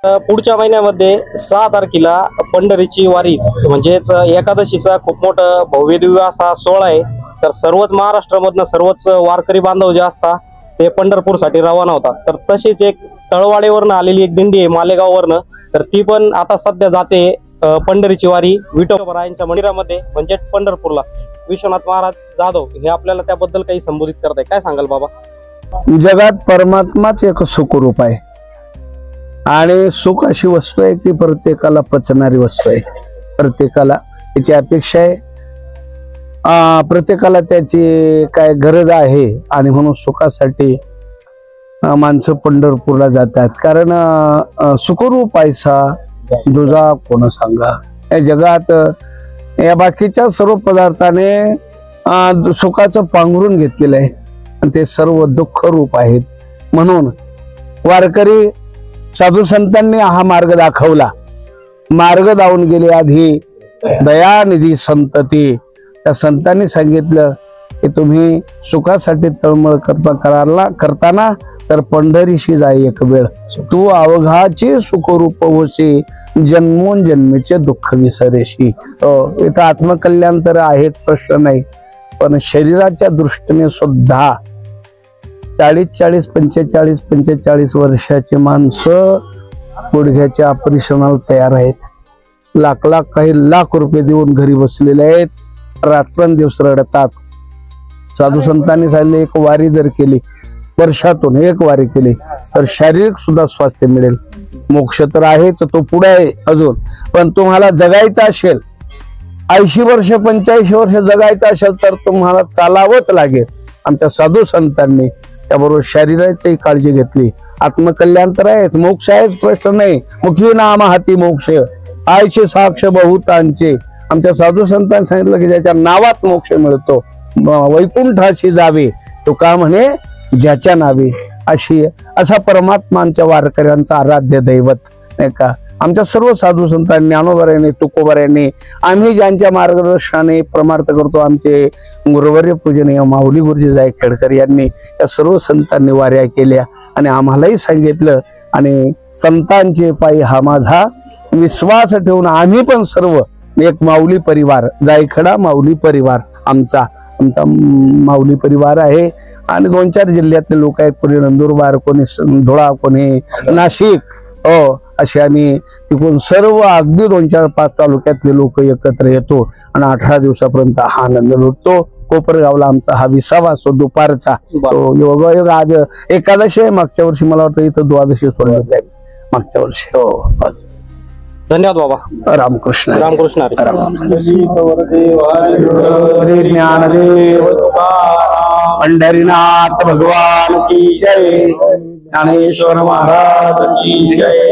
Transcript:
पुढच्या महिन्यामध्ये 6 तारखेला पंढरीची वारी म्हणजेच एकादशीचा खूप मोठा भव्य दिव्य असा सोहळा आहे। तर सर्वच महाराष्ट्रामधनं सर्वच वारकरी बांधव जे असतात ते पंढरपूरसाठी रवाना होतात। तर तशीच एक तळवाडेवरनं आलेली एक दिंडी आहे मालेगाववरनं, तर ती पण आता सध्या जाते पंढरीची वारी विठोबारायांच्या मंदिरामध्ये म्हणजे पंढरपूरला। विश्वनाथ महाराज जाधव हे आपल्याला त्याबद्दल काही संबोधित करताय, काय सांगाल बाबा? जगात परमात्माच एक सुखरूप आहे आणि सुख अशी वस्तू आहे की प्रत्येकाला पचणारी वस्तू आहे। प्रत्येकाला त्याची अपेक्षा आहे, प्रत्येकाला त्याची काय गरज आहे आणि म्हणून सुखासाठी माणसं पंढरपूरला जातात। कारण सुखरूप पैसा दुजा कोण सांगा। या जगात या बाकीच्या सर्व पदार्थाने सुखाचं पांघरून घेतलेलं आहे आणि ते सर्व दुःख रूप आहेत। म्हणून वारकरी साधू संतांनी हा मार्ग दाखवला। मार्ग दावून गेले आधी दयानिधी संतती। त्या संतांनी सांगितलं की तुम्ही सुखासाठी तळमळ करताना तर पंढरीशी जाई एक वेळ, तू अवघाचे सुखरूप होशी, जन्मोन जन्मीचे दुःख विसरेशी। इथं आत्मकल्याण तर आहेच, प्रश्न नाही, पण शरीराच्या दृष्टीने सुद्धा 40 45 वर्षाचे माणसं गुडघ्याच्या ऑपरेशनाला तयार आहेत। लाख काही लाख रुपये देऊन घरी बसलेले आहेत, रात्रंदिवस रडतात। साधू संतांनी सांगितले एक वारी जर केली, वर्षातून एक वारी केली तर शारीरिक सुद्धा स्वास्थ्य मिळेल। मोक्ष तर आहेच, तो पुढे आहे अजून, पण तुम्हाला जगायचं असेल 80 वर्ष 45 वर्ष जगायचं असेल तर तुम्हाला चालावंच लागेल। आमच्या साधू संतांनी त्याबरोबर शरीराची काळजी घेतली। आत्मकल्याण तर आहेच, मोक्ष आहेच, प्रश्न नाही। मुखी नाम हाती मोक्ष, आयचे साक्ष बहुतांचे। आमच्या साधू संतांनी सांगितलं की ज्याच्या नावात मोक्ष मिळतो वैकुंठाशी जावे, तो का म्हणे ज्याच्या नावे। असा परमात्मा आमच्या वारकऱ्यांचा आराध्य दैवत नाही का। आमच्या सर्व साधू संतांनी, ज्ञानोबारायांनी, तुकोबारायांनी, आम्ही ज्यांच्या मार्गदर्शनाने प्रमार्थ करतो, आमचे गुरुवर्य पूजनीय माऊली गुरुजी जायखेडकर यांनी, या सर्व संतांनी वाऱ्या केल्या आणि आम्हालाही सांगितलं। आणि संतांचे पायी हा माझा विश्वास ठेवून आम्ही पण सर्व एक माऊली परिवार, जायखेडा माऊली परिवार आमचा माऊली परिवार आहे। आणि 2-4 जिल्ह्यातले लोक आहेत, कोणी नंदुरबार, कोणी धुळा, कोणी नाशिक, असे आम्ही तिकडून सर्व अगदी 2-4-5 तालुक्यातले लोक एकत्र येतो आणि 18 दिवसापर्यंत हा आनंद लुटतो। कोपरगावला आमचा हा 20वा असतो दुपारचा। योग आज एकादशी आहे, मागच्या वर्षी मला वाटतं इथं द्वादशी सोडली आहे मागच्या वर्षी। बस, धन्यवाद बाबा। रामकृष्ण रामकृष्ण श्री ज्ञानदेव पंढरीनाथ भगवान की जय, ज्ञानेश्वर महाराज की जय।